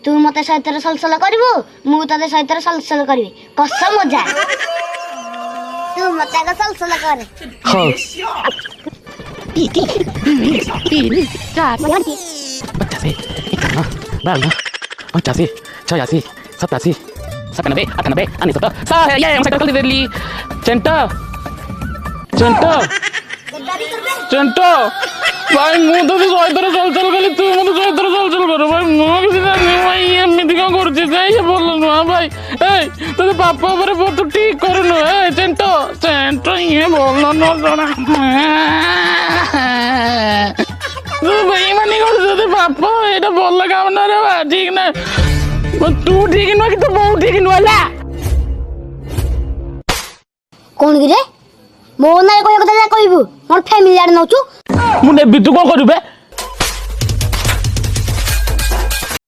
तू मते सहितर सलसल करबो मु तते सहितर सलसल करबी कसम मजा तू मते का सलसल करे हां Pachasi, ikana, balna, pachasi, chayasi, satasi, sakanabe, atanabe, anisata, saya yang saya kali deli, cento, cento, cento, भाई मुझे तो सोई तरह चल चल गली तू मुझे सोई तरह चल चल करो भाई मुझे किसी ने नहीं भाई ये मिट्टी का कुर्सी से ये बोल लो हाँ भाई ए तो पापा पर बहुत तो ठीक करो नो ए चेंटो चेंटो ये बोल लो नो सोना तू भाई मनी कर दे पापा ये तो बोल लगा बना रे भाई ठीक ना तू ठीक ना कि तू बहुत ठीक ना ला कौन गिरे मो ना कोई कथा कहबू मोर फैमिली आड़ नौचू मुझे भी तू कौन करू बे